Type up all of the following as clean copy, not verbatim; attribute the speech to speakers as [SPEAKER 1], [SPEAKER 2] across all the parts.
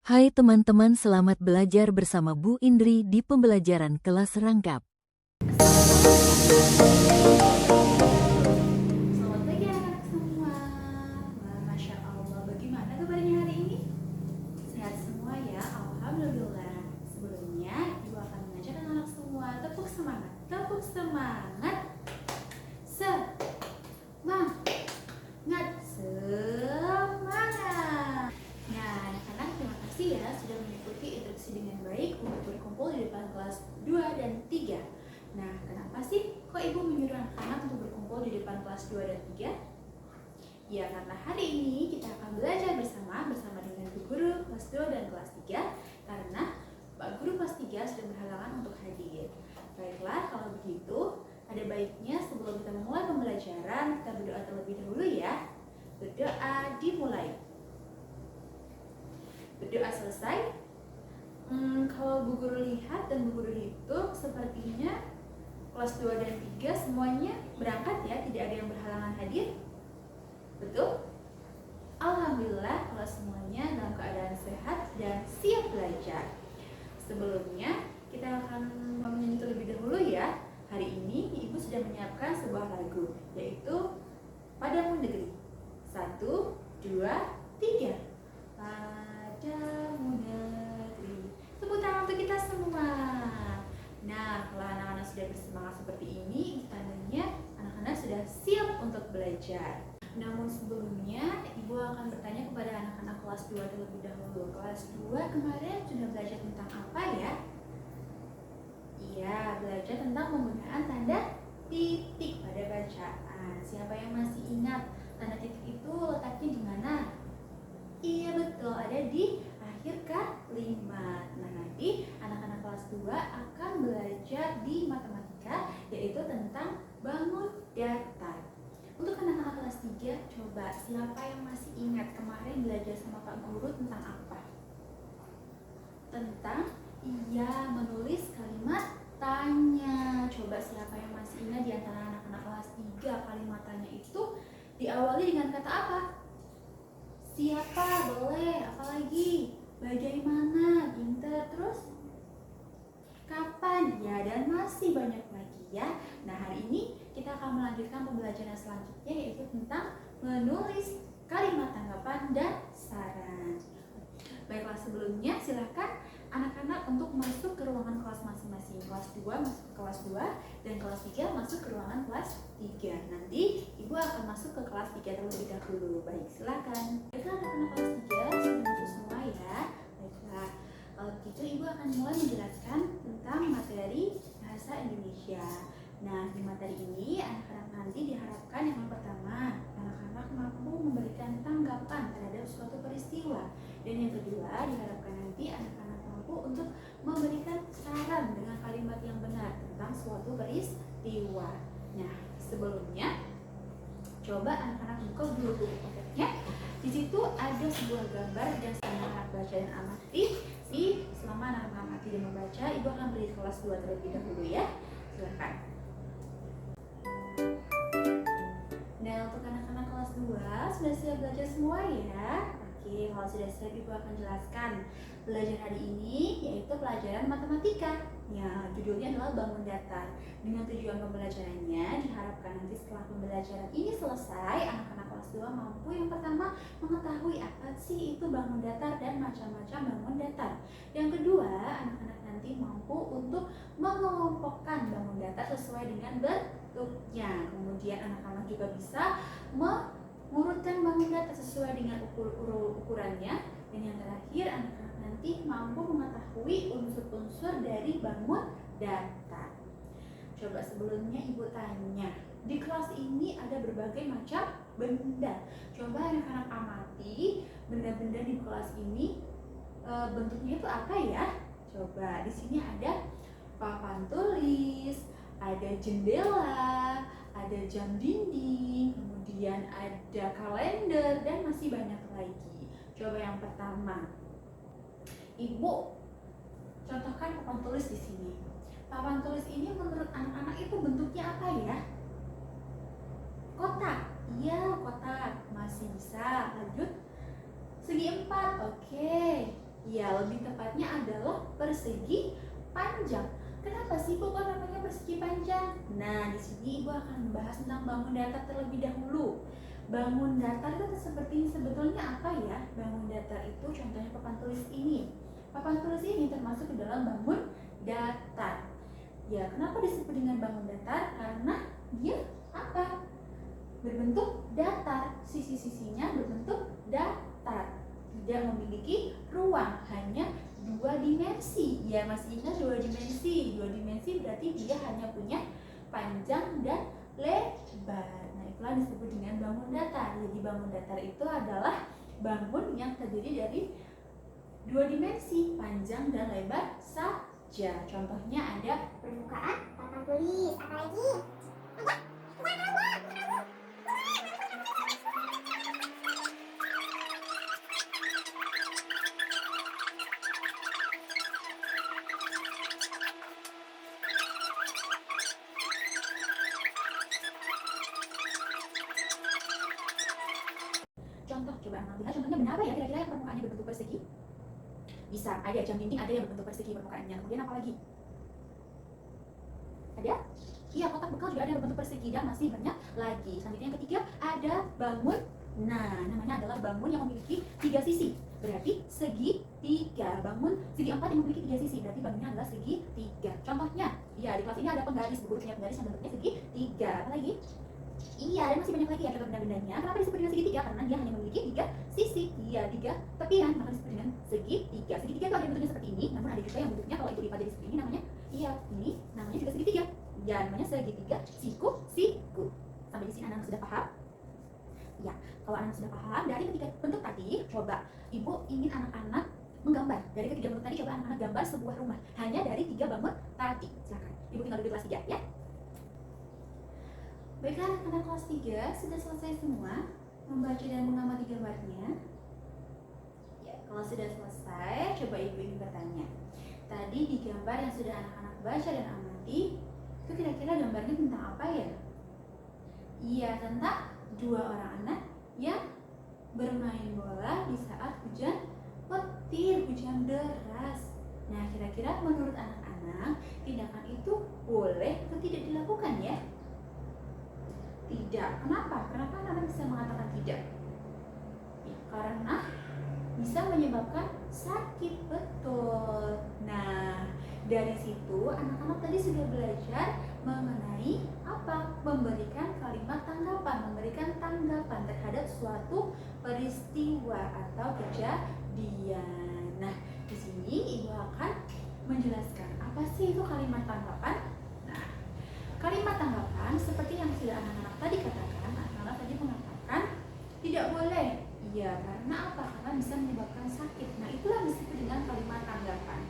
[SPEAKER 1] Hai teman-teman, selamat belajar bersama Bu Indri di pembelajaran kelas rangkap.
[SPEAKER 2] Selamat pagi anak semua. Wah, Masya Allah, bagaimana kabarnya hari ini? Sehat semua ya, Alhamdulillah. Sebelumnya, Ibu akan mengajak anak semua tepuk semangat. Tepuk semangat. Semangat. Nah, anak-anak terima kasih ya sudah mengikuti instruksi dengan baik untuk berkumpul di depan kelas 2 dan 3. Nah, kenapa sih kok Ibu menyuruh anak-anak untuk berkumpul di depan kelas 2 dan 3? Ya, karena hari ini kita akan belajar bersama dengan Bu Guru kelas 2 dan kelas 3, karena Pak Guru kelas 3 sudah berhalangan untuk hadir. Baiklah, kalau begitu ada baiknya sebelum kita memulai pembelajaran, kita berdoa terlebih dahulu ya. Berdoa dimulai. Berdoa selesai. Kalau Bu Guru lihat dan Bu Guru hitung, sepertinya kelas 2 dan 3 semuanya berangkat ya, tidak ada yang berhalangan hadir. Betul? Alhamdulillah kalau semuanya dalam keadaan sehat dan siap belajar. Sebelumnya kita akan menyanyi terlebih dahulu ya. Hari ini Ibu sudah menyiapkan sebuah lagu, yaitu Padamu Negeri. 1, 2, 3. Padamu Negeri. Tepuk tangan untuk kita semua. Nah, kalau anak-anak sudah bersemangat seperti ini, tandanya anak-anak sudah siap untuk belajar. Namun sebelumnya, Ibu akan bertanya kepada anak-anak kelas 2 terlebih dahulu. Kelas 2 kemarin sudah belajar tentang apa ya? Iya, belajar tentang penggunaan tanda titik pada bacaan. Siapa yang masih ingat tanda titik itu letaknya di mana? Iya betul, ada di akhir kalimat. Nah, nanti anak-anak kelas 2 akan belajar di matematika, yaitu tentang bangun datar. Untuk anak-anak kelas 3, coba siapa yang masih ingat kemarin belajar sama Pak Guru tentang apa? Tentang menulis kalimat tanya. Coba siapa yang masih ingat di antara anak-anak kelas 3, kalimat tanya itu diawali dengan kata apa? Siapa, boleh, apalagi, bagaimana, pintar, terus kapan, ya, dan masih banyak lagi ya. Nah, hari ini kita akan melanjutkan pembelajaran selanjutnya, yaitu tentang menulis kalimat tanggapan dan saran. Baiklah, sebelumnya silakan anak-anak untuk masuk ke ruangan kelas masing-masing. Kelas 2 masuk ke kelas 2 dan kelas 3 masuk ke ruangan kelas 3. Nanti Ibu akan masuk ke kelas 3 terlebih dahulu. Baik, silakan. Baiklah anak-anak kelas 3 sudah masuk semua ya. Baiklah, kalau begitu Ibu akan mulai menjelaskan tentang materi bahasa Indonesia. Nah, di materi ini anak-anak nanti diharapkan yang pertama, anak-anak mampu memberikan tanggapan terhadap suatu peristiwa. Dan yang kedua, diharapkan nanti anak-anak mampu untuk memberikan saran dengan kalimat yang benar tentang suatu peristiwa. Nah, sebelumnya coba anak-anak buka dulu buku pocketnya. Di situ ada sebuah gambar dan anak-anak baca dan amati. Selama anak-anak amati dan membaca, Ibu akan beri kelas 2 terlebih dahulu ya. Silakan. Nah, untuk anak-anak kelas 2 sudah siap belajar semua ya? Oke, kalau sudah siap Ibu akan jelaskan belajar hari ini yaitu pelajaran matematika. Ya, judulnya adalah bangun datar. Dengan tujuan pembelajarannya diharapkan nanti setelah pembelajaran ini selesai, anak-anak kelas 2 mampu yang pertama mengetahui apa sih itu bangun datar dan macam-macam bangun datar. Yang kedua, anak-anak nanti mampu untuk mengelompokkan bangun datar sesuai dengan bentuknya. Kemudian anak-anak juga bisa mengurutkan bangun datar sesuai dengan ukurannya. Dan yang terakhir, anak-anak nanti mampu mengetahui unsur-unsur dari bangun datar. Coba sebelumnya Ibu tanya, di kelas ini ada berbagai macam benda. Coba anak-anak amati benda-benda di kelas ini bentuknya itu apa ya? Coba di sini ada papan tulis, ada jendela, ada jam dinding, kemudian ada kalender dan masih banyak lagi. Coba yang pertama, Ibu contohkan papan tulis di sini. Papan tulis ini menurut anak-anak itu bentuknya apa ya? Kotak. Iya, kotak. Masih bisa. Lanjut. Segi 4. Oke. Ya, lebih tepatnya adalah persegi panjang. Kenapa sih kok namanya persegi panjang? Nah, di sini Ibu akan membahas tentang bangun datar terlebih dahulu. Bangun datar itu seperti sebetulnya apa ya? Bangun datar itu contohnya papan tulis ini. Papan tulis ini termasuk ke dalam bangun datar. Ya, kenapa disebut dengan bangun datar? Karena dia apa? Berbentuk datar. Sisi-sisinya berbentuk datar. Tidak memiliki ruang, hanya 2 dimensi. Ya, masih ingat 2 dimensi? 2 dimensi berarti dia hanya punya panjang dan lebar. Nah, itulah disebut dengan bangun datar. Jadi bangun datar itu adalah bangun yang terdiri dari 2 dimensi, panjang dan lebar saja. Contohnya ada
[SPEAKER 3] permukaan, papan tulis, apa lagi?
[SPEAKER 2] contoh, coba lihat contohnya benda apa ya kira-kira yang permukaannya berbentuk persegi? Bisa, ada jam dinding, ada yang berbentuk persegi permukaannya. Kemudian apa lagi? Ada? Iya, kotak bekal juga ada yang berbentuk persegi dan masih banyak lagi. Selanjutnya yang ketiga ada bangun. Nah, namanya adalah bangun yang memiliki 3 sisi. Berarti segitiga. Bangun segi 4 yang memiliki 3 sisi. Berarti bangunnya adalah segitiga. Contohnya, ya di kelas ini ada penggaris, buku punya penggaris yang bentuknya segitiga. Apa lagi? Iya, dan masih banyak lagi ya contoh benda-bendanya. Kenapa disebut dengan segitiga? Karena dia hanya memiliki 3 sisi. Iya, 3 tepian, maka disebut dengan segitiga. Segitiga itu ada yang bentuknya seperti ini, namun ada juga yang bentuknya kalau Ibu lipat jadi seperti ini namanya. Iya, ini namanya juga segitiga. Ya, namanya segitiga siku-siku. Sampai di sini anak sudah paham? Ya, kalau anak sudah paham dari ketiga bentuk tadi, coba Ibu ingin anak-anak menggambar. Dari ketiga bentuk tadi, coba anak-anak gambar sebuah rumah hanya dari 3 bangun tadi. Silakan. Ibu tinggal duduk kelas 3 ya. Baiklah, anak-anak kelas 3 sudah selesai semua membaca dan mengamati gambarnya. Ya, kalau sudah selesai, coba Ibu ingin bertanya. Tadi di gambar yang sudah anak-anak baca dan amati, itu kira-kira gambarnya tentang apa ya? Iya, tentang 2 orang anak yang bermain bola di saat hujan petir, hujan deras. Nah, kira-kira menurut anak-anak, tindakan itu boleh atau tidak dilakukan ya? Tidak. Kenapa? Kenapa anak-anak bisa mengatakan tidak? Ya, karena bisa menyebabkan sakit, betul. Nah, dari situ anak-anak tadi sudah belajar mengenai apa? Memberikan kalimat tanggapan, memberikan tanggapan terhadap suatu peristiwa atau kejadian. Nah, di sini Ibu akan menjelaskan apa sih itu kalimat tanggapan. Nah, kalimat tanggapan seperti yang sudah anak-anak tadi katakan, anak-anak tadi mengatakan tidak boleh. Iya, karena apa? Karena bisa menyebabkan sakit. Nah, itulah disebut dengan kalimat tanggapan.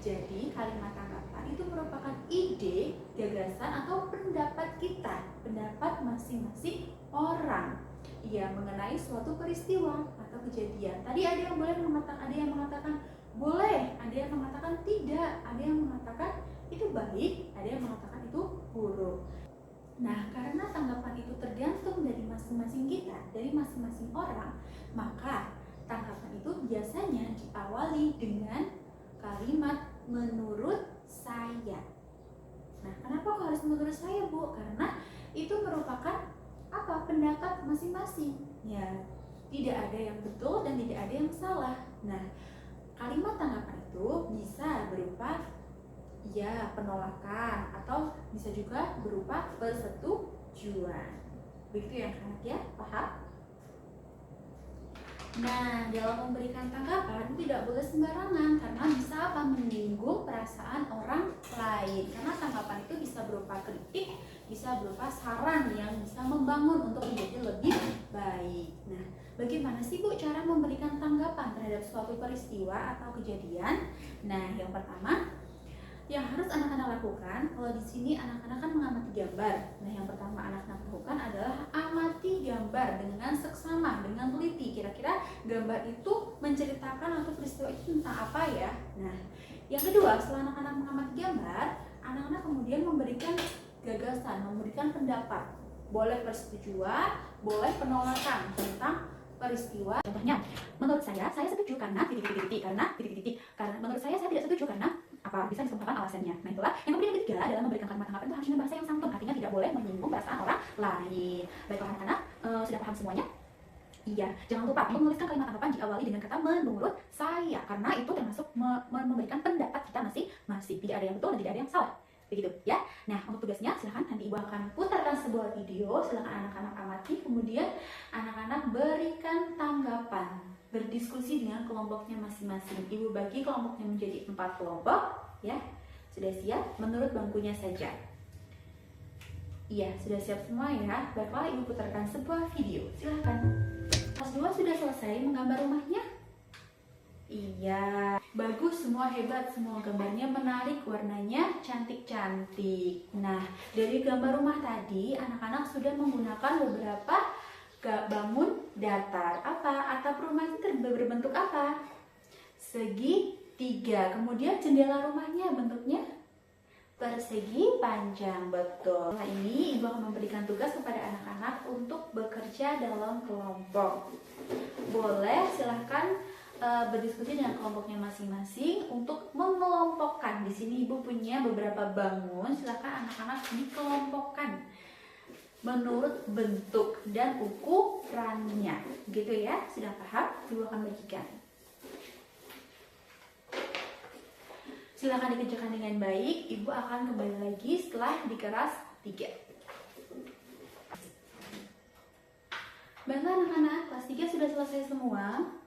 [SPEAKER 2] Jadi, kalimat tanggapan itu merupakan ide, gagasan, atau pendapat kita, pendapat masing-masing orang. Iya, mengenai suatu peristiwa atau kejadian. Tadi ada yang boleh mengatakan, ada yang mengatakan boleh, ada yang mengatakan tidak, ada yang mengatakan itu baik, ada yang mengatakan itu buruk. Nah, karena tanggapan itu tergantung dari masing-masing kita, dari masing-masing orang, maka tanggapan itu biasanya diawali dengan kalimat menurut saya. Nah, kenapa kok harus menurut saya, Bu? Karena itu merupakan apa? Pendapat masing-masing. Ya, tidak ada yang betul dan tidak ada yang salah. Nah, kalimat tanggapan itu bisa berupa ya penolakan atau bisa juga berupa persetujuan. Begitu ya anak ya, paham? Nah, dalam memberikan tanggapan tidak boleh sembarangan karena bisa apa? Menyinggung perasaan orang lain. Karena tanggapan itu bisa berupa kritik, bisa berupa saran yang bisa membangun untuk menjadi lebih baik. Nah, bagaimana sih Bu cara memberikan tanggapan terhadap suatu peristiwa atau kejadian? Nah, yang pertama yang harus anak-anak lakukan, kalau di sini anak-anak kan mengamati gambar. Nah, yang pertama anak-anak lakukan adalah amati gambar dengan seksama, dengan teliti. Kira-kira gambar itu menceritakan atau peristiwa itu tentang apa ya? Nah, yang kedua, setelah anak-anak mengamati gambar, anak-anak kemudian memberikan gagasan, memberikan pendapat. Boleh persetujuan, boleh penolakan tentang peristiwa. Contohnya, menurut saya setuju karena titik-titik, karena titik-titik. Karena menurut saya tidak setuju karena apa? Bisa disebutkan alasannya. Nah itulah. Yang kemudian yang ketiga adalah memberikan kalimat tanggapan itu harus dengan bahasa yang santun, artinya tidak boleh menyinggung perasaan orang lain. Baiklah anak-anak, sudah paham semuanya? Iya, jangan lupa untuk menuliskan kalimat tanggapan diawali dengan kata menurut saya, karena itu termasuk memberikan pendapat kita masing-masing. Tidak ada yang betul dan tidak ada yang salah. Begitu ya. Nah, untuk tugasnya silahkan nanti ibu akan putarkan sebuah video, silahkan anak-anak amati, kemudian anak-anak berikan tanggapan, berdiskusi dengan kelompoknya masing-masing. Ibu bagi kelompoknya menjadi 4 kelompok ya. Sudah siap? Menurut bangkunya saja. Iya, sudah siap semua ya. Baiklah, ibu putarkan sebuah video. Silahkan. Kelas 2 sudah selesai menggambar rumahnya? Iya, bagus, semua hebat, semua gambarnya menarik, warnanya cantik-cantik. Nah, dari gambar rumah tadi, anak-anak sudah menggunakan beberapa bangun datar. Apa? Atap rumah itu berbentuk apa? Segitiga. Kemudian jendela rumahnya bentuknya persegi panjang, betul. Nah, ini ibu akan memberikan tugas kepada anak-anak untuk bekerja dalam kelompok. Boleh, silahkan berdiskusi dengan kelompoknya masing-masing untuk mengelompokkan. Di sini ibu punya beberapa bangun, silahkan anak-anak dikelompokkan menurut bentuk dan ukurannya, gitu ya. Sudah paham? Ibu akan bagikan. Silahkan dikerjakan dengan baik. Ibu akan kembali lagi setelah di kelas 3. Baiklah anak-anak, kelas 3 sudah selesai semua.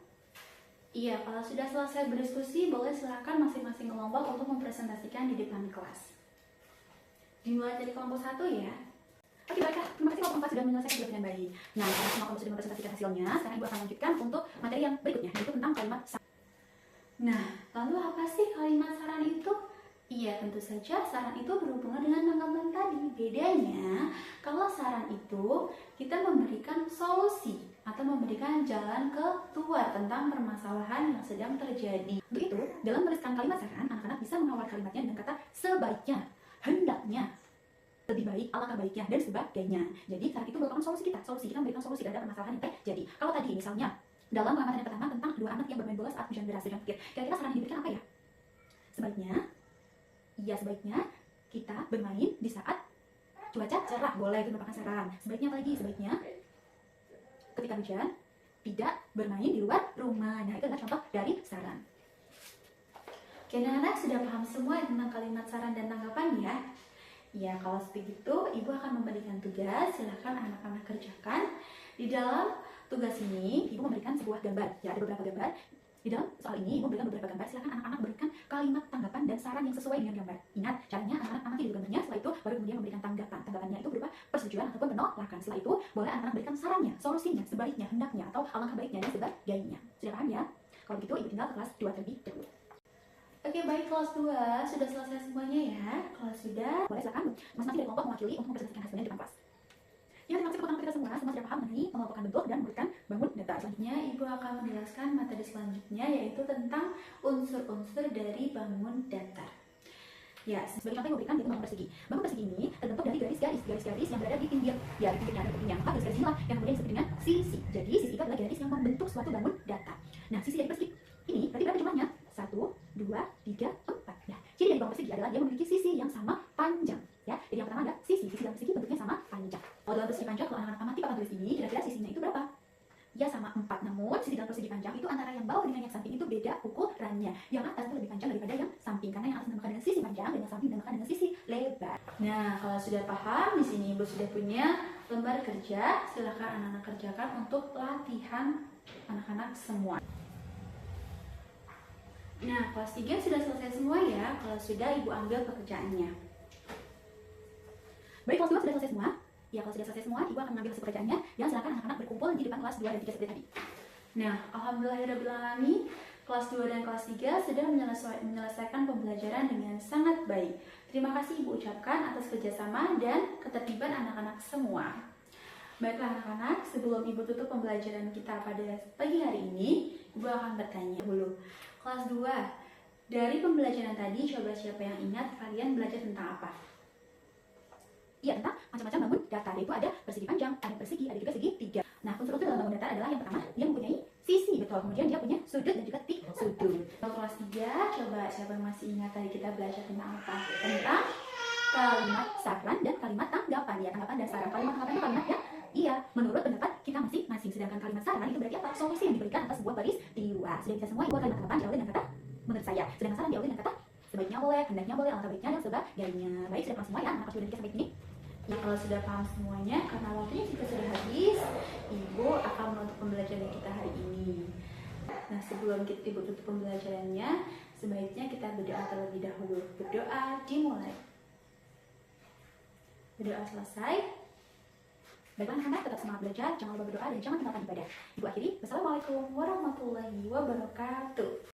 [SPEAKER 2] Iya, kalau sudah selesai berdiskusi, boleh silahkan masing-masing kelompok untuk mempresentasikan di depan kelas. Dimulai dari kelompok 1 ya. Oke, baiklah. Terima kasih kelompok 4 sudah menyelesaikan tugas dengan baik. Nah, kalau semua kelompok sudah mempresentasikan hasilnya, sekarang ibu akan lanjutkan untuk materi yang berikutnya, yaitu tentang kalimat saran. Nah, lalu apa sih kalimat saran itu? Iya, tentu saja saran itu berhubungan dengan tanggapan tadi. Bedanya, kalau saran itu kita memberikan solusi atau memberikan jalan keluar tentang permasalahan yang sedang terjadi. Untuk itu, dalam menuliskan kalimat saran, anak-anak bisa mengawal kalimatnya dengan kata sebaiknya, hendaknya, lebih baik, alangkah baiknya, dan sebagainya. Jadi, saran itu merupakan solusi kita. Solusi kita memberikan solusi terhadap permasalahan yang terjadi. Kalau tadi misalnya, dalam pengamatan yang pertama tentang 2 anak yang bermain bola saat hujan deras, kira-kira saran yang diberikan apa ya? Sebaiknya kita bermain di saat cuaca cerah, boleh, itu merupakan saran. Sebaiknya apa lagi? Sebaiknya ketika hujan tidak bermain di luar rumah. Nah, itu adalah contoh dari saran. Oke, anak-anak sudah paham semua tentang kalimat saran dan tanggapan ya? Ya, kalau seperti itu, ibu akan memberikan tugas. Silahkan anak-anak kerjakan. Di dalam tugas ini, ibu memberikan sebuah gambar. Ya, ada beberapa gambar. Di dalam soal ini, ibu memberikan beberapa gambar. Silahkan anak-anak berikan kalimat tanggapan dan saran yang sesuai dengan gambar. Ingat, caranya anak-anak amati dulu gambarnya. Setelah itu, baru kemudian memberikan tanggapan. Tanggapannya itu berupa persetujuan ataupun penolakan. Setelah itu, boleh anak-anak berikan sarannya, solusinya, sebaiknya, hendaknya, atau alangkah baiknya, dan sebagainya. Sudah paham ya? Kalau begitu, ibu tinggal ke kelas 2 terlebih dahulu. Oke, baik, kelas 2 sudah selesai semuanya ya. Kalau sudah, boleh silakan masing-masing dari kelompok mewakili untuk mempresentasikan hasilnya di depan kelas. Ya, terima kasih kepada kita semua sudah paham mengenai mengelompokkan bentuk dan memberikan bangun data. Selanjutnya, ibu akan menjelaskan materi selanjutnya, yaitu tentang unsur-unsur dari bangun datar. Ya, sebagai contoh yang memberikan yaitu bangun persegi. Bangun persegi ini terbentuk dari garis-garis yang berada di pinggir. Ya, di pinggirnya ada pinggirnya. Maka garis-garis inilah yang kemudian disebut dengan sisi. Jadi, sisi itu adalah garis yang membentuk suatu bangun datar. Nah, sisi dari persegi ini berarti berapa jumlahnya? 1, 2, 3, 4. Nah, ciri dari bangun persegi adalah dia memiliki sisi yang sama panjang. Ya, jadi yang pertama ada sisi dalam persegi bentuknya sama panjang. Kalau dalam persegi panjang, kalau anak-anak amati papan tulis ini, kira-kira sisinya itu berapa? Ya, sama 4. Namun, sisi dalam persegi panjang itu antara yang bawah dengan yang samping itu beda ukurannya. Yang atas itu lebih panjang daripada yang samping, karena yang atas dinamakan dengan sisi panjang dan yang samping dinamakan dengan sisi lebar. Nah, kalau sudah paham, di sini ibu sudah punya lembar kerja. Silakan anak-anak kerjakan untuk latihan anak-anak semua. Nah, kelas 3 sudah selesai semua ya. Kalau sudah, ibu ambil pekerjaannya. Baik, kelas 2 sudah selesai semua. Ya, kalau sudah selesai semua, ibu akan mengambil hasil pekerjaannya. Dan silakan anak-anak berkumpul di depan kelas 2 dan 3 seperti tadi. Nah, alhamdulillahirrahmanirrahim, kelas 2 dan kelas 3 sudah menyelesaikan pembelajaran dengan sangat baik. Terima kasih ibu ucapkan atas kerjasama dan ketertiban anak-anak semua. Baiklah anak-anak, sebelum ibu tutup pembelajaran kita pada pagi hari ini, ibu akan bertanya dulu. Kelas 2, dari pembelajaran tadi, coba siapa yang ingat kalian belajar tentang apa? Iya, tentang macam-macam bangun datar. Yaitu ada persegi panjang, ada persegi, ada juga segitiga. Nah, unsur-unsur dalam bangun datar adalah yang pertama, dia mempunyai sisi, betul. Kemudian dia punya sudut dan juga titik sudut. Untuk kelas 3, coba siapa yang masih ingat tadi kita belajar tentang apa? Tentang kalimat saran dan kalimat tanggapan ya. Tanggapan dan saran. Kalimat tanggapan itu kalimat yang iya menurut pendapat kita masing-masing. Sedangkan kalimat saran itu berarti apa? Solusi yang diberikan atas sebuah peristiwa. Sudah bisa semua. Ibu kalimat tanggapan diawali dengan kata menurut saya. Sedangkan saran diawali dengan kata sebaiknya boleh, hendaknya boleh, alangkah baiknya dan sebagainya. Baik, sudah paham semua ya anak-anak sudah sampai sini? Ya, kalau sudah paham semuanya, karena waktunya juga sudah habis, Ibu akan menutup pembelajaran kita hari ini. Nah, sebelum Ibu tutup pembelajarannya, sebaiknya kita berdoa terlebih dahulu. Berdoa dimulai. Berdoa selesai. Baiklah anak-anak, tetap semangat belajar, jangan lupa berdoa dan jangan tinggalkan ibadah. Ibu akhiri, wassalamualaikum warahmatullahi wabarakatuh.